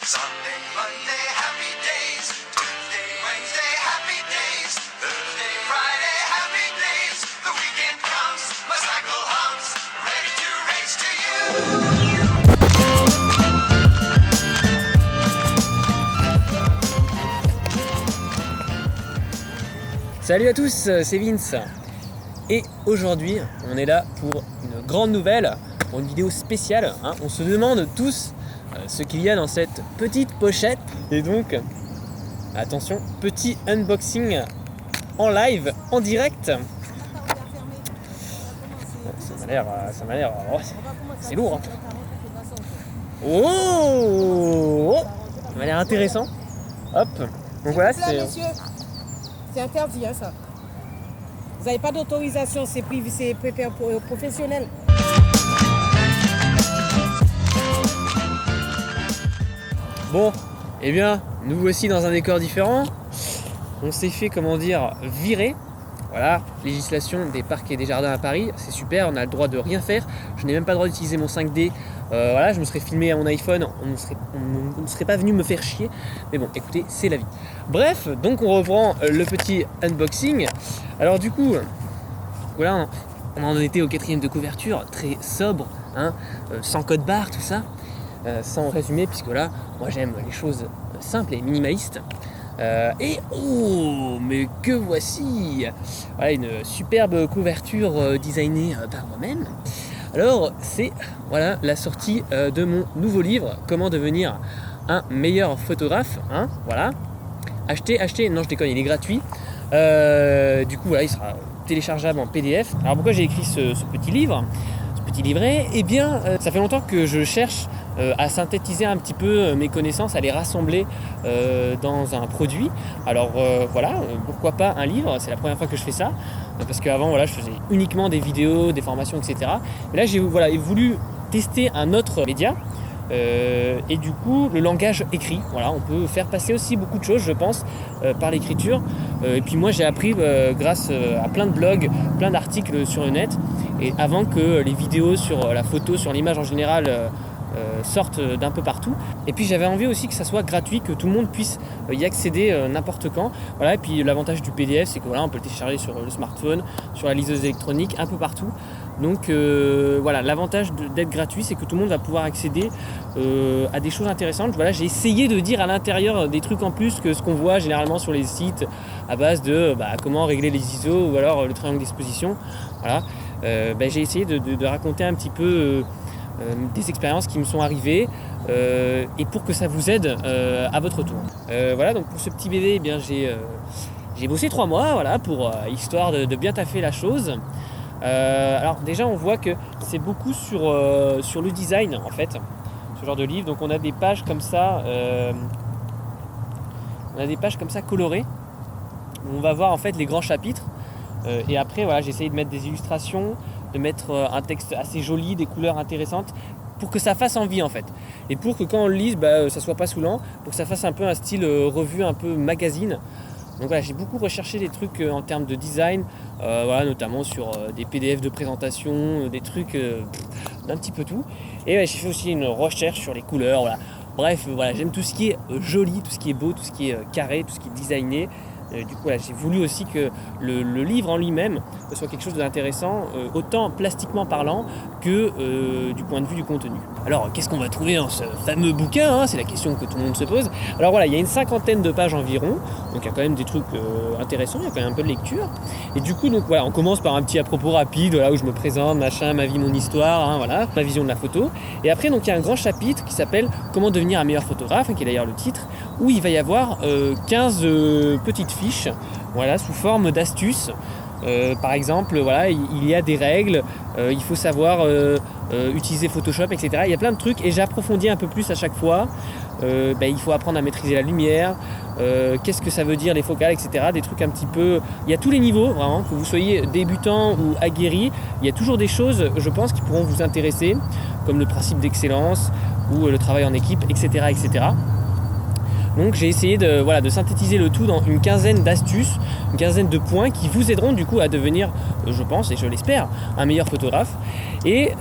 Sunday, Monday, happy days. Tuesday, Wednesday, happy days. Thursday, Friday, happy days. The weekend comes, my cycle hums, ready to race to you. Salut à tous, c'est Vince. Et aujourd'hui, on est là pour une grande nouvelle, pour une vidéo spéciale. On se demande tous ce qu'il y a dans cette petite pochette. Et donc, attention, petit unboxing en live, en direct. Ça m'a l'air, c'est lourd. Oh, ça m'a l'air intéressant. Hop, donc voilà, c'est... C'est interdit, hein, ça. Vous n'avez pas d'autorisation, c'est privé, c'est professionnel. Bon, eh bien, nous voici dans un décor différent. On s'est fait, virer. Voilà, législation des parcs et des jardins à Paris, c'est super, on a le droit de rien faire. Je n'ai même pas le droit d'utiliser mon 5D. Voilà, je me serais filmé à mon iPhone, on ne serait pas venu me faire chier. Mais bon, écoutez, c'est la vie. Bref, donc on reprend le petit unboxing. Alors du coup, voilà, on en était au 4e de couverture, très sobre, sans code barre, tout ça. Sans résumer, puisque là, moi j'aime les choses simples et minimalistes. Mais que voici! Voilà, une superbe couverture designée par moi-même. Alors, c'est la sortie de mon nouveau livre, Comment devenir un meilleur photographe. Voilà. Achetez, non je déconne, il est gratuit. Du coup, voilà, il sera téléchargeable en PDF. Alors pourquoi j'ai écrit ce petit livre, ce petit livret? Eh bien, ça fait longtemps que je cherche à synthétiser un petit peu mes connaissances, à les rassembler dans un produit. Alors pourquoi pas un livre? C'est la première fois que je fais ça, parce qu'avant je faisais uniquement des vidéos, des formations, etc. Mais là j'ai voulu tester un autre média. Et du coup le langage écrit, on peut faire passer aussi beaucoup de choses, je pense, par l'écriture. Et puis moi j'ai appris grâce à plein de blogs, plein d'articles sur le net, et avant que les vidéos sur la photo, sur l'image en général sortent d'un peu partout. Et puis j'avais envie aussi que ça soit gratuit, que tout le monde puisse y accéder n'importe quand. Voilà, et puis l'avantage du PDF, c'est que on peut le télécharger sur le smartphone, sur la liseuse électronique, un peu partout. Donc l'avantage d'être gratuit, c'est que tout le monde va pouvoir accéder à des choses intéressantes. Voilà, j'ai essayé de dire à l'intérieur des trucs en plus que ce qu'on voit généralement sur les sites à base de comment régler les ISO ou alors le triangle d'exposition. Voilà, j'ai essayé de raconter un petit peu des expériences qui me sont arrivées et pour que ça vous aide à votre tour. Donc pour ce petit bébé, j'ai bossé 3 mois pour histoire de bien taffer la chose. Alors déjà on voit que c'est beaucoup sur le design en fait, ce genre de livre. Donc on a des pages comme ça, colorées où on va voir en fait les grands chapitres. Et après j'ai essayé de mettre des illustrations, de mettre un texte assez joli, des couleurs intéressantes, pour que ça fasse envie en fait. Et pour que quand on le lise, ça soit pas saoulant, pour que ça fasse un peu un style revue, un peu magazine. Donc j'ai beaucoup recherché des trucs en termes de design, notamment sur des PDF de présentation, des trucs d'un petit peu tout. Et j'ai fait aussi une recherche sur les couleurs. Bref, j'aime tout ce qui est joli, tout ce qui est beau, tout ce qui est carré, tout ce qui est designé. Du coup, j'ai voulu aussi que le livre en lui-même soit quelque chose d'intéressant, autant plastiquement parlant que du point de vue du contenu. Alors, qu'est-ce qu'on va trouver dans ce fameux bouquin, C'est la question que tout le monde se pose. Alors il y a une 50aine de pages environ, donc il y a quand même des trucs intéressants, il y a quand même un peu de lecture. Et du coup, on commence par un petit à propos rapide, où je me présente, ma vie, mon histoire, ma vision de la photo. Et après, donc il y a un grand chapitre qui s'appelle « Comment devenir un meilleur photographe », qui est d'ailleurs le titre, où il va y avoir 15 petites fiches, sous forme d'astuces. Par exemple, il y a des règles, il faut savoir utiliser Photoshop, etc. Il y a plein de trucs et j'approfondis un peu plus à chaque fois. Il faut apprendre à maîtriser la lumière, qu'est-ce que ça veut dire les focales, etc. Des trucs un petit peu... Il y a tous les niveaux, vraiment, que vous soyez débutant ou aguerri. Il y a toujours des choses, je pense, qui pourront vous intéresser, comme le principe d'excellence ou le travail en équipe, etc. etc. Donc j'ai essayé de synthétiser le tout dans une quinzaine d'astuces, une quinzaine de points qui vous aideront du coup à devenir, je pense et je l'espère, un meilleur photographe. Et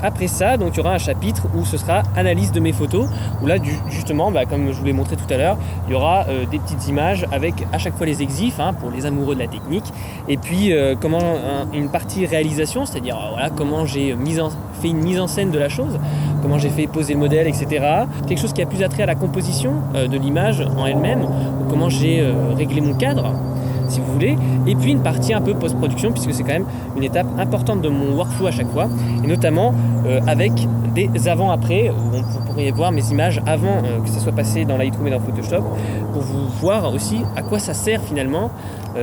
après ça, donc il y aura un chapitre où ce sera analyse de mes photos, où là justement, comme je vous l'ai montré tout à l'heure, il y aura des petites images avec à chaque fois les exifs pour les amoureux de la technique, et puis une partie réalisation, c'est-à-dire comment j'ai fait une mise en scène de la chose, comment j'ai fait poser le modèle, etc. Quelque chose qui a plus attrait à la composition de l'image en elle-même, ou comment j'ai réglé mon cadre, si vous voulez, et puis une partie un peu post-production, puisque c'est quand même une étape importante de mon workflow à chaque fois, et notamment avec des avant-après, où vous pourriez voir mes images avant que ça soit passé dans Lightroom et dans Photoshop, pour vous voir aussi à quoi ça sert finalement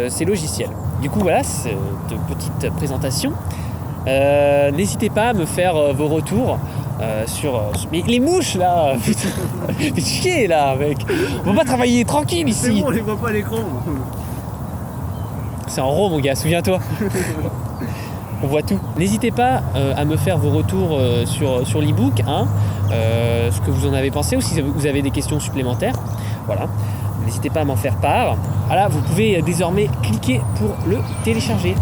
ces logiciels. Du coup voilà, cette petite présentation. N'hésitez pas à me faire vos retours mais les mouches là, putain, fais chier là mec, on va pas travailler tranquille ici. C'est bon, on les voit pas à l'écran. C'est en RAW mon gars, souviens-toi. On voit tout. N'hésitez pas à me faire vos retours sur l'e-book, ce que vous en avez pensé, ou si vous avez des questions supplémentaires. Voilà. N'hésitez pas à m'en faire part. Voilà, vous pouvez désormais cliquer pour le télécharger.